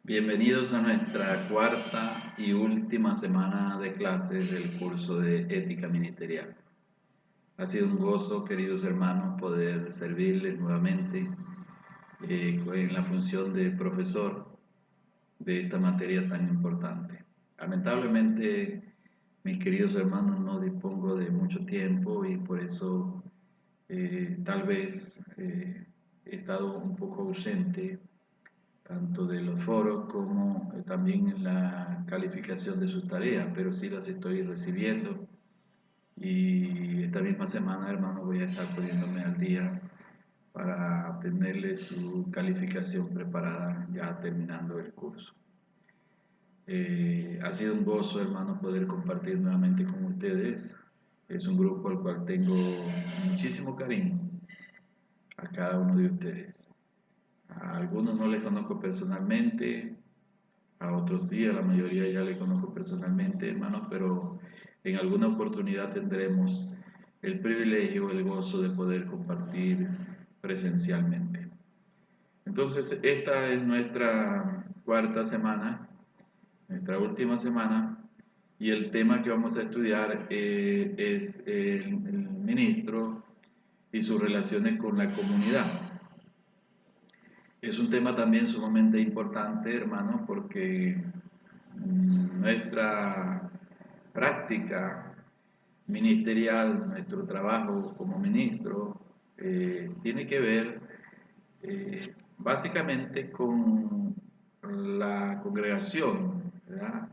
Bienvenidos a nuestra cuarta y última semana de clases del curso de Ética Ministerial. Ha sido un gozo, queridos hermanos, poder servirles nuevamente en la función de profesor de esta materia tan importante. Lamentablemente, mis queridos hermanos, no dispongo de mucho tiempo y por eso tal vez he estado un poco ausente tanto de los foros como también en la calificación de sus tareas, pero sí las estoy recibiendo y esta misma semana, hermano, voy a estar poniéndome al día para tenerle su calificación preparada ya terminando el curso. Ha sido un gozo, hermano, poder compartir nuevamente con ustedes. Es un grupo al cual tengo muchísimo cariño a cada uno de ustedes. A algunos no les conozco personalmente, a otros sí, a la mayoría ya les conozco personalmente, hermanos, pero en alguna oportunidad tendremos el privilegio, el gozo de poder compartir presencialmente. Entonces, esta es nuestra cuarta semana, nuestra última semana, y el tema que vamos a estudiar es el ministro y sus relaciones con la comunidad. Es un tema también sumamente importante, hermano, porque nuestra práctica ministerial, nuestro trabajo como ministro, tiene que ver básicamente con la congregación, ¿verdad?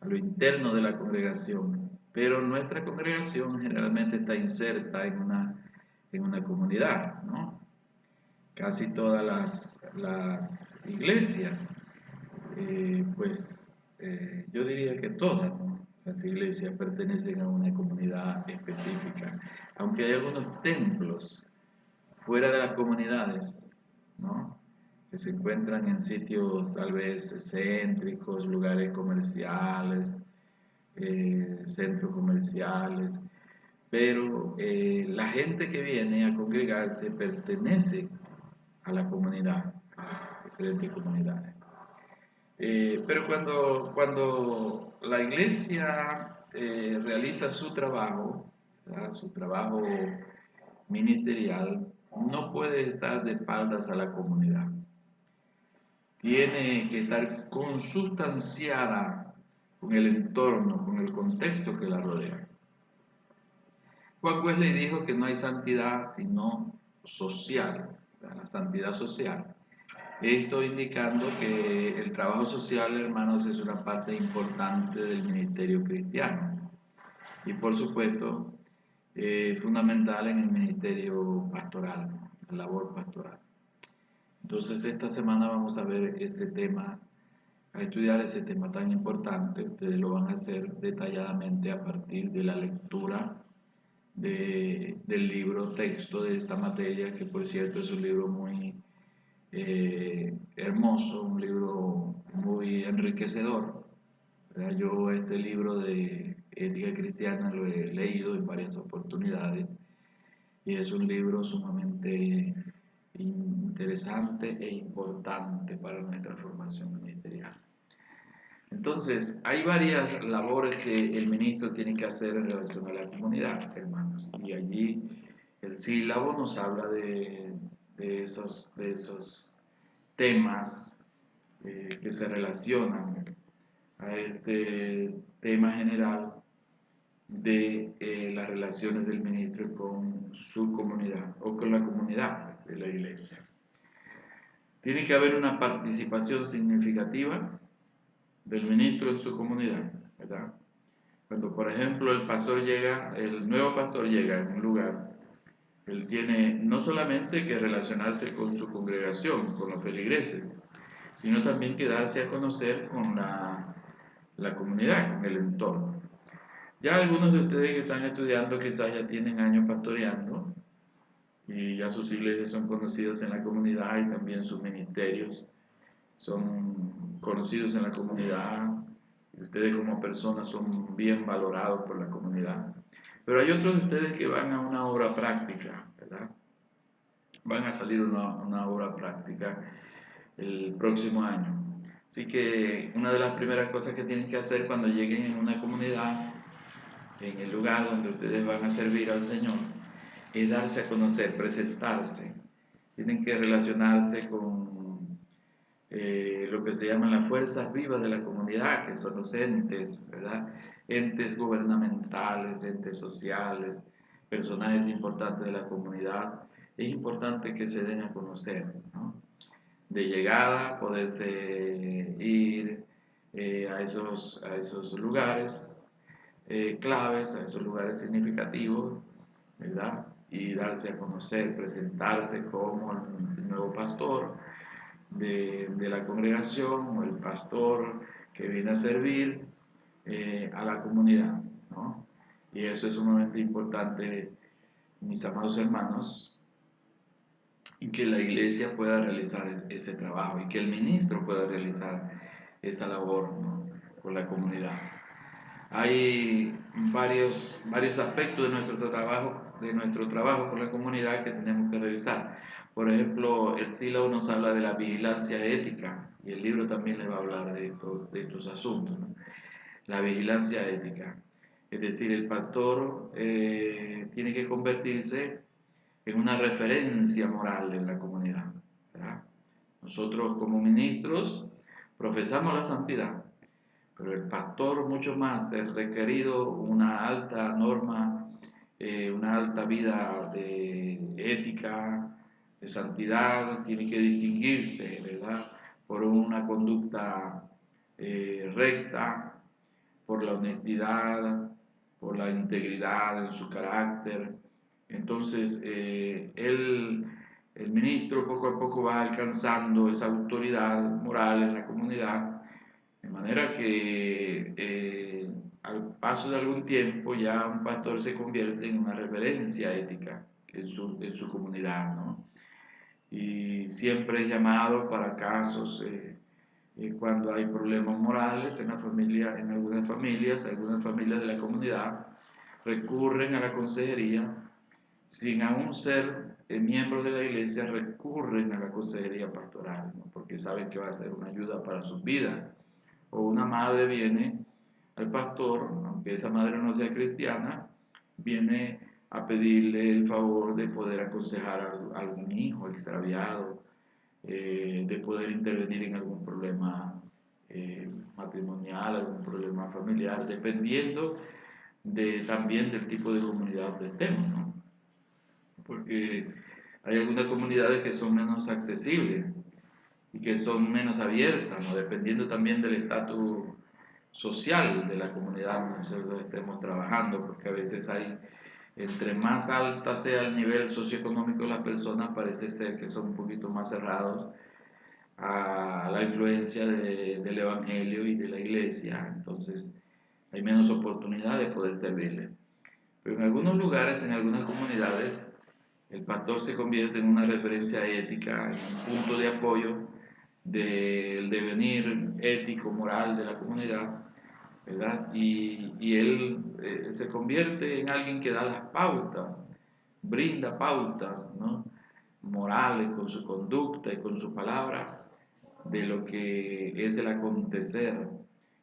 A lo interno de la congregación. Pero nuestra congregación generalmente está inserta en una comunidad, ¿no? Casi todas las iglesias, yo diría que todas, ¿no? Las iglesias pertenecen a una comunidad específica, aunque hay algunos templos fuera de las comunidades, ¿no? Que se encuentran en sitios tal vez céntricos, lugares comerciales, centros comerciales, pero la gente que viene a congregarse pertenece a la comunidad, a diferentes comunidades. Pero cuando la iglesia realiza su trabajo, ¿verdad? Su trabajo ministerial, no puede estar de espaldas a la comunidad. Tiene que estar consustanciada con el entorno, con el contexto que la rodea. Juan Wesley dijo que no hay santidad sino social, ¿verdad? La santidad social. Esto indicando que el trabajo social, hermanos, es una parte importante del ministerio cristiano y por supuesto fundamental en el ministerio pastoral, la labor pastoral. Entonces esta semana vamos a ver ese tema, a estudiar ese tema tan importante. Ustedes lo van a hacer detalladamente a partir de la lectura del libro texto de esta materia, que por cierto es un libro muy hermoso, un libro muy enriquecedor, ¿verdad? Yo este libro de Ética Cristiana lo he leído en varias oportunidades y es un libro sumamente interesante e importante para nuestra formación ministerial. Entonces, hay varias labores que el ministro tiene que hacer en relación a la comunidad, hermanos, y allí el sílabo nos habla de esos temas que se relacionan a este tema general de las relaciones del ministro con su comunidad o con la comunidad, pues, de la iglesia. Tiene que haber una participación significativa del ministro en su comunidad, ¿verdad? Cuando, por ejemplo, el nuevo pastor llega en un lugar, él tiene no solamente que relacionarse con su congregación, con los feligreses, sino también que darse a conocer con la comunidad, con el entorno. Ya algunos de ustedes que están estudiando quizás ya tienen años pastoreando y ya sus iglesias son conocidas en la comunidad y también sus ministerios son conocidos en la comunidad y ustedes como personas son bien valorados por la comunidad. Pero hay otros de ustedes que van a una obra práctica, ¿verdad? Van a salir una obra práctica el próximo año. Así que una de las primeras cosas que tienen que hacer cuando lleguen en una comunidad, en el lugar donde ustedes van a servir al Señor, es darse a conocer, presentarse. Tienen que relacionarse con lo que se llaman las fuerzas vivas de la comunidad, que son los entes, ¿verdad? Entes gubernamentales, entes sociales, personajes importantes de la comunidad. Es importante que se den a conocer, ¿no? De llegada, poderse ir a esos lugares claves, a esos lugares significativos, ¿verdad? Y darse a conocer, presentarse como el nuevo pastor de la congregación o el pastor que viene a servir a la comunidad, ¿no? Y eso es sumamente importante, mis amados hermanos, y que la iglesia pueda realizar ese trabajo y que el ministro pueda realizar esa labor, ¿no? Con la comunidad. Hay varios aspectos de nuestro trabajo con la comunidad que tenemos que revisar. Por ejemplo, el Sílabo nos habla de la vigilancia ética y el libro también le va a hablar de estos asuntos, ¿no? La vigilancia ética. Es decir, el pastor tiene que convertirse en una referencia moral en la comunidad, ¿verdad? Nosotros como ministros profesamos la santidad, pero el pastor mucho más es requerido una alta norma, una alta vida de ética, de santidad, tiene que distinguirse, ¿verdad? Por una conducta recta, por la honestidad, por la integridad en su carácter. Entonces, el ministro poco a poco va alcanzando esa autoridad moral en la comunidad, de manera que al paso de algún tiempo ya un pastor se convierte en una referencia ética en su comunidad, ¿no? Y siempre es llamado para casos cuando hay problemas morales en la familia, en algunas familias de la comunidad recurren a la consejería, sin aún ser miembros de la iglesia, recurren a la consejería pastoral, ¿no? Porque saben que va a ser una ayuda para sus vidas. O una madre viene al pastor, aunque esa madre no sea cristiana, viene a pedirle el favor de poder aconsejar a algún hijo extraviado, de poder intervenir en algún problema matrimonial, algún problema familiar, dependiendo también del tipo de comunidad donde estemos, ¿no? Porque hay algunas comunidades que son menos accesibles y que son menos abiertas, ¿no? Dependiendo también del estatus social de la comunidad donde nosotros estemos trabajando, porque a veces hay, entre más alta sea el nivel socioeconómico de las personas, parece ser que son un poquito más cerrados a la influencia del Evangelio y de la iglesia, entonces hay menos oportunidad de poder servirle. Pero en algunos lugares, en algunas comunidades, el pastor se convierte en una referencia ética, en un punto de apoyo del devenir ético, moral de la comunidad, ¿verdad? Y él se convierte en alguien que da las pautas, brinda pautas, ¿no? Morales con su conducta y con su palabra de lo que es el acontecer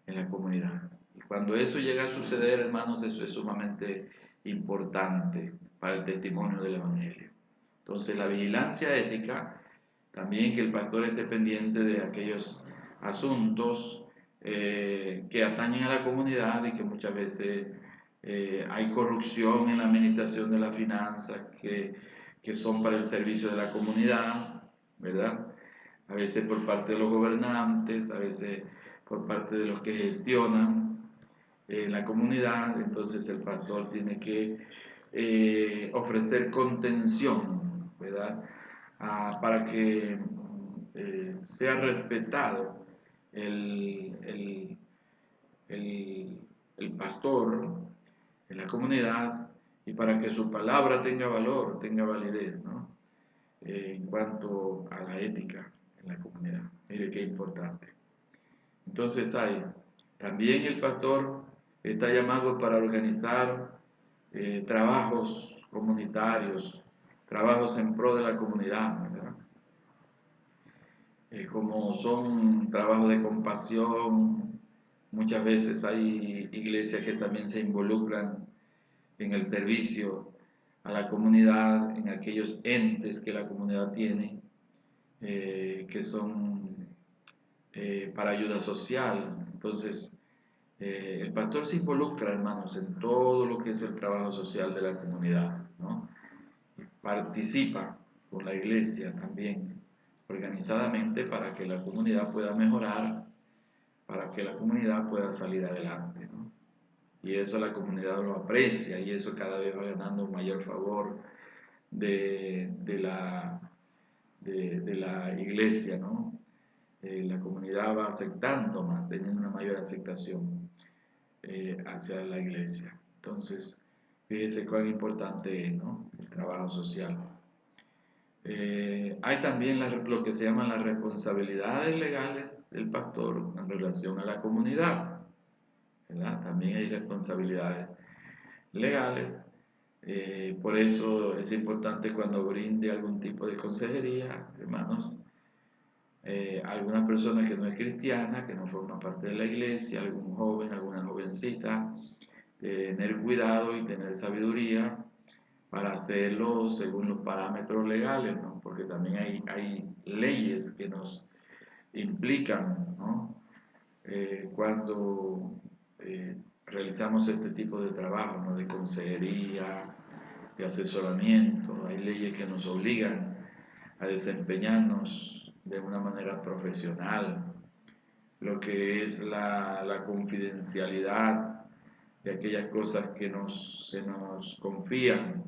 en la comunidad. Y cuando eso llega a suceder, hermanos, eso es sumamente importante para el testimonio del Evangelio. Entonces, la vigilancia ética, también que el pastor esté pendiente de aquellos asuntos que atañen a la comunidad y que muchas veces hay corrupción en la administración de las finanzas que son para el servicio de la comunidad, ¿verdad? A veces por parte de los gobernantes, a veces por parte de los que gestionan la comunidad. Entonces el pastor tiene que ofrecer contención, ¿verdad? Para que sea respetado el, el, el pastor en la comunidad y para que su palabra tenga valor, tenga validez, ¿no? En cuanto a la ética en la comunidad. Mire qué importante. Entonces también el pastor está llamado para organizar trabajos comunitarios, trabajos en pro de la comunidad, ¿verdad? como son trabajos de compasión, muchas veces hay iglesias que también se involucran en el servicio a la comunidad, en aquellos entes que la comunidad tiene, que son para ayuda social. Entonces, el pastor se involucra, hermanos, en todo lo que es el trabajo social de la comunidad, ¿no? Participa con la iglesia también organizadamente para que la comunidad pueda mejorar, para que la comunidad pueda salir adelante, ¿no? Y eso la comunidad lo aprecia y eso cada vez va ganando un mayor favor de la iglesia, ¿no? La comunidad va aceptando más, teniendo una mayor aceptación hacia la iglesia. Entonces, fíjese cuán importante es, ¿no?, el trabajo social. Hay también lo que se llaman las responsabilidades legales del pastor en relación a la comunidad, ¿verdad? También hay responsabilidades legales. Por eso es importante cuando brinde algún tipo de consejería, hermanos, alguna persona que no es cristiana, que no forma parte de la iglesia, algún joven, alguna jovencita, tener cuidado y tener sabiduría para hacerlo según los parámetros legales, ¿no? Porque también hay leyes que nos implican, ¿no? Cuando realizamos este tipo de trabajo, ¿no?, de consejería, de asesoramiento, hay leyes que nos obligan a desempeñarnos de una manera profesional, lo que es la confidencialidad de aquellas cosas que se nos confían.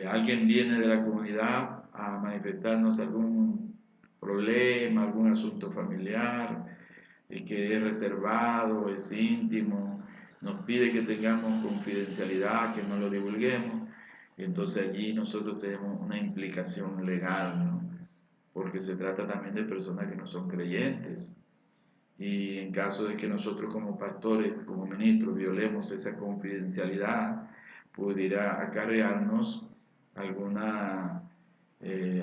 Alguien viene de la comunidad a manifestarnos algún problema, algún asunto familiar, que es reservado, es íntimo, nos pide que tengamos confidencialidad, que no lo divulguemos, y entonces allí nosotros tenemos una implicación legal, ¿no? Porque se trata también de personas que no son creyentes. Y en caso de que nosotros como pastores, como ministros, violemos esa confidencialidad, pudiera acarrearnos alguna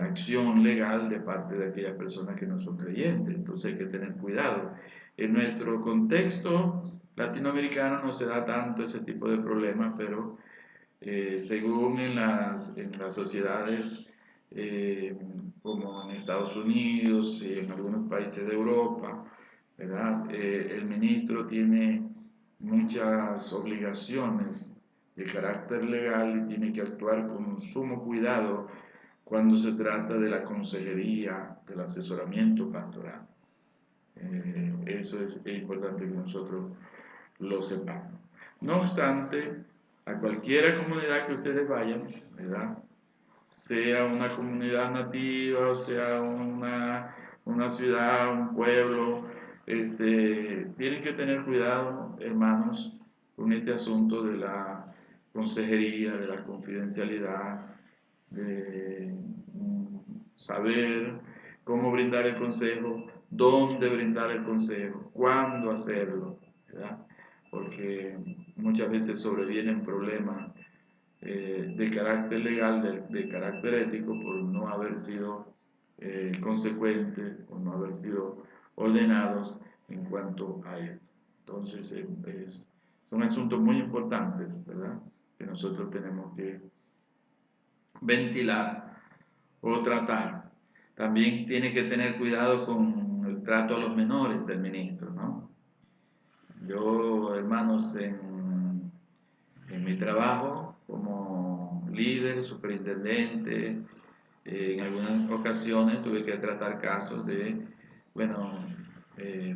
acción legal de parte de aquellas personas que no son creyentes. Entonces hay que tener cuidado. En nuestro contexto latinoamericano no se da tanto ese tipo de problemas, pero según en las sociedades como en Estados Unidos y en algunos países de Europa, ¿verdad? El ministro tiene muchas obligaciones de carácter legal y tiene que actuar con sumo cuidado cuando se trata de la consejería, del asesoramiento pastoral. Eso es importante que nosotros lo sepamos. No obstante, a cualquier comunidad que ustedes vayan, ¿verdad?, sea una comunidad nativa, o sea una ciudad, un pueblo, tienen que tener cuidado, hermanos, con este asunto de la consejería, de la confidencialidad, de saber cómo brindar el consejo, dónde brindar el consejo, cuándo hacerlo, ¿verdad? Porque muchas veces sobrevienen problemas de carácter legal, de carácter ético, por no haber sido consecuentes o no haber sido ordenados en cuanto a esto. Entonces, son asuntos muy importantes, ¿verdad?, que nosotros tenemos que ventilar o tratar. También tiene que tener cuidado con el trato a los menores del ministro, ¿no? Yo, hermanos, en mi trabajo como líder, superintendente, en algunas ocasiones tuve que tratar casos de, bueno,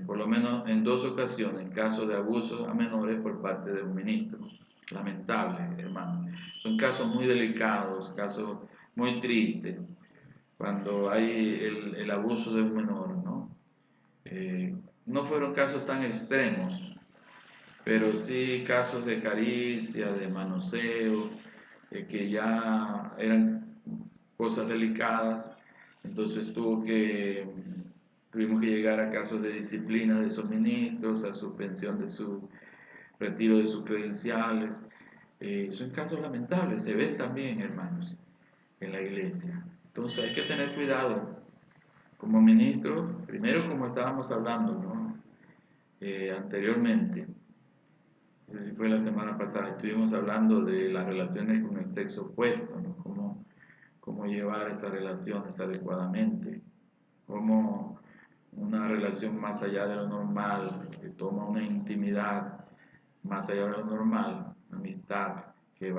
por lo menos en 2 ocasiones, casos de abuso a menores por parte de un ministro. Lamentable, hermano. Son casos muy delicados, casos muy tristes, cuando hay el abuso de un menor, ¿no? No fueron casos tan extremos, pero sí casos de caricia, de manoseo, que ya eran cosas delicadas. Entonces tuvimos que llegar a casos de disciplina de esos ministros, a suspensión de su retiro de sus credenciales. Son casos lamentables, se ven también, hermanos, en la iglesia. Entonces hay que tener cuidado como ministro, primero como estábamos hablando, ¿no? Anteriormente, no sé si fue la semana pasada, estuvimos hablando de las relaciones con el sexo opuesto, ¿no? Cómo llevar esas relaciones adecuadamente, cómo una relación más allá de lo normal, que toma una intimidad más allá de lo normal, una amistad que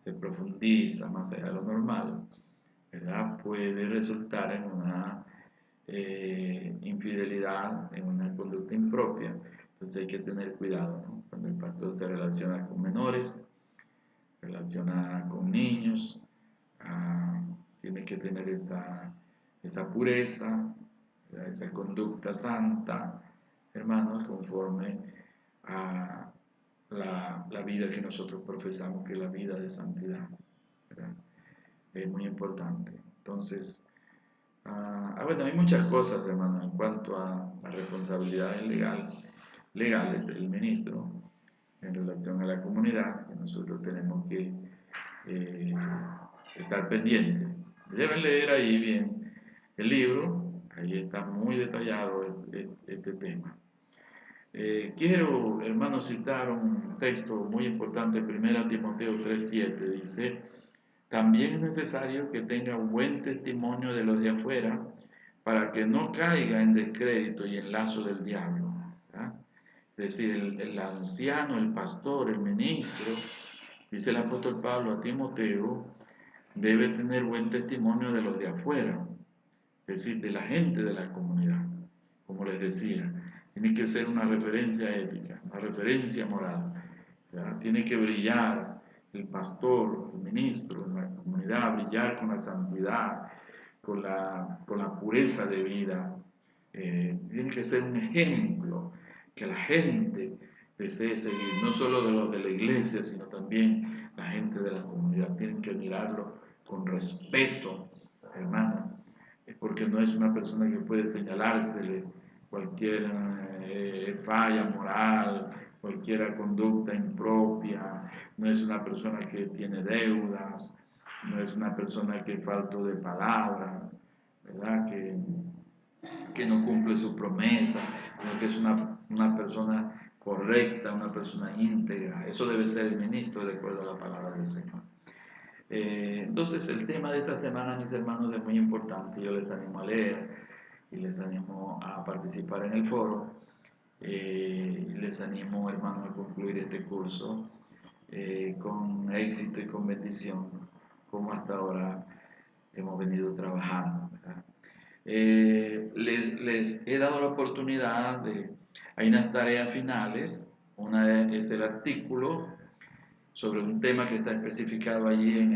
se profundiza más allá de lo normal, ¿verdad? Puede resultar en una infidelidad, en una conducta impropia. Entonces hay que tener cuidado, ¿no? Cuando el pastor se relaciona con menores, relaciona con niños, ah, tiene que tener esa pureza, ¿verdad? Esa conducta santa, hermanos, conforme a la vida que nosotros profesamos, que es la vida de santidad, ¿verdad? Es muy importante. Entonces, bueno, hay muchas cosas, hermano, en cuanto a las responsabilidades legales del ministro en relación a la comunidad, que nosotros tenemos que eh, estar pendientes. Deben leer ahí bien el libro, ahí está muy detallado este tema. Quiero, hermano, citar un texto muy importante, 1 Timoteo 3:7, dice: también es necesario que tenga buen testimonio de los de afuera para que no caiga en descrédito y en lazo del diablo, ¿verdad? Es decir, el anciano, el pastor, el ministro, dice el apóstol Pablo a Timoteo, debe tener buen testimonio de los de afuera, es decir, de la gente de la comunidad, como les decía. Tiene que ser una referencia ética, una referencia moral, ¿verdad? Tiene que brillar el pastor, el ministro en la comunidad, brillar con la santidad, con la pureza de vida. Tiene que ser un ejemplo que la gente desee seguir, no solo de los de la iglesia, sino también la gente de la comunidad. Tienen que mirarlo con respeto, hermano, porque no es una persona que puede señalársele cualquier falla moral, cualquier conducta impropia, no es una persona que tiene deudas, no es una persona que falto de palabras, ¿verdad? Que no cumple su promesa, sino que es una persona correcta, una persona íntegra. Eso debe ser el ministro de acuerdo a la palabra del Señor. Entonces el tema de esta semana, mis hermanos, es muy importante. Yo les animo a leer y les animo a participar en el foro. Les animo, hermano, a concluir este curso con éxito y con bendición, como hasta ahora hemos venido trabajando, ¿verdad? Les he dado la oportunidad hay unas tareas finales. Una es el artículo sobre un tema que está especificado allí en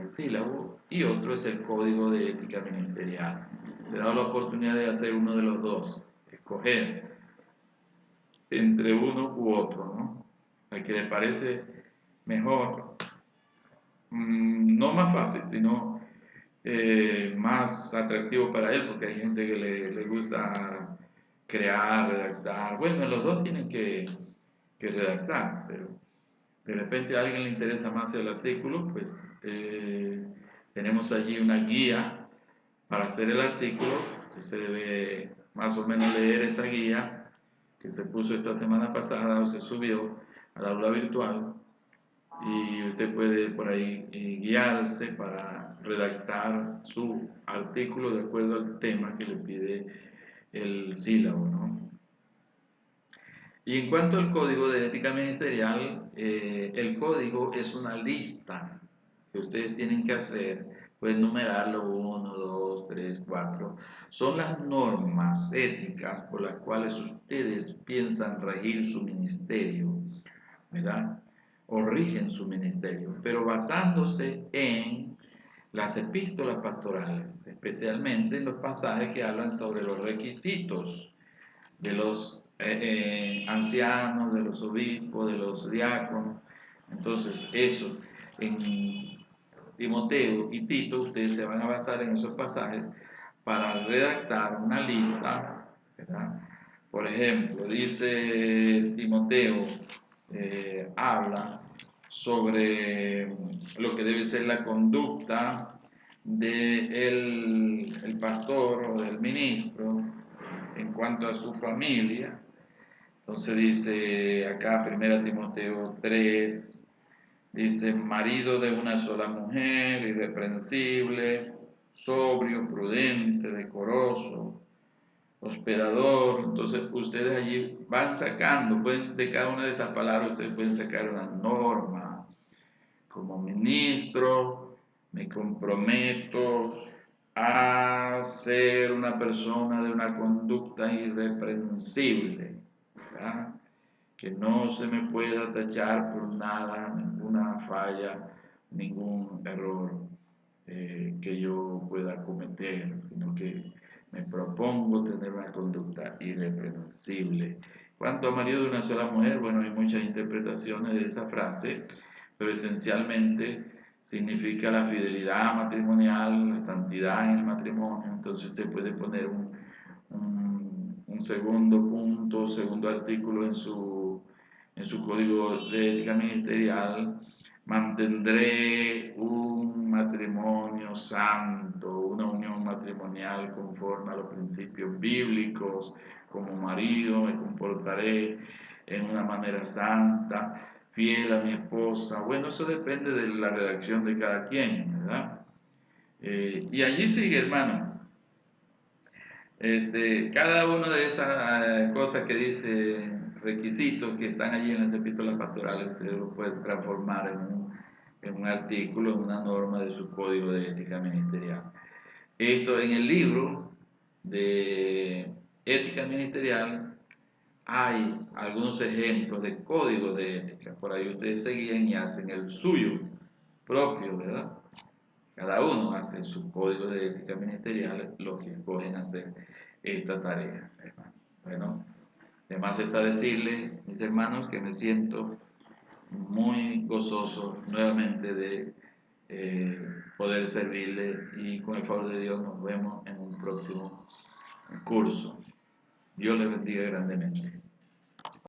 el sílabo, y otro es el código de ética ministerial. Se ha dado la oportunidad de hacer uno de los dos, escoger entre uno u otro, ¿no? Al que le parece mejor, no más fácil, sino más atractivo para él, porque hay gente que le gusta crear, redactar. Bueno, los dos tienen que redactar, pero de repente a alguien le interesa más el artículo, pues tenemos allí una guía para hacer el artículo. Se debe más o menos leer esta guía que se puso esta semana pasada o se subió al aula virtual, y usted puede por ahí guiarse para redactar su artículo de acuerdo al tema que le pide el sílabo, ¿no? Y en cuanto al código de ética ministerial, el código es una lista que ustedes tienen que hacer, pueden numerarlo: 1, 2, 3, 4. Son las normas éticas por las cuales ustedes piensan regir su ministerio, ¿verdad? O rigen su ministerio, pero basándose en las epístolas pastorales, especialmente en los pasajes que hablan sobre los requisitos de los ancianos, de los obispos, de los diáconos. Entonces, eso, en Timoteo y Tito, ustedes se van a basar en esos pasajes para redactar una lista, ¿verdad? Por ejemplo, dice Timoteo, habla sobre lo que debe ser la conducta el pastor o del ministro en cuanto a su familia. Entonces dice acá 1 Timoteo 3, dice, marido de una sola mujer, irreprensible, sobrio, prudente, decoroso, hospedador. Entonces ustedes allí van sacando, de cada una de esas palabras ustedes pueden sacar una norma. Como ministro me comprometo a ser una persona de una conducta irreprensible, ¿verdad? Que no se me pueda tachar por nada, ninguna falla, ningún error que yo pueda cometer, sino que me propongo tener una conducta irreprensible. Cuanto a marido de una sola mujer, bueno, hay muchas interpretaciones de esa frase, pero esencialmente significa la fidelidad matrimonial, la santidad en el matrimonio. Entonces usted puede poner un segundo punto, segundo artículo en su código de ética ministerial. Mantendré un matrimonio santo, una unión matrimonial conforme a los principios bíblicos. Como marido me comportaré en una manera santa, fiel a mi esposa. Bueno, eso depende de la redacción de cada quien, ¿verdad? Y allí sigue, hermano. Cada una de esas cosas que dice, requisitos que están allí en las epístolas pastorales, ustedes lo pueden transformar en un artículo, en una norma de su código de ética ministerial. Esto en el libro de ética ministerial hay algunos ejemplos de códigos de ética. Por ahí ustedes se guían y hacen el suyo propio, ¿verdad? Cada uno hace su código de ética ministerial, los que escogen hacer esta tarea, hermano. Bueno, además está decirles, mis hermanos, que me siento muy gozoso nuevamente de poder servirles y con el favor de Dios nos vemos en un próximo curso. Dios les bendiga grandemente.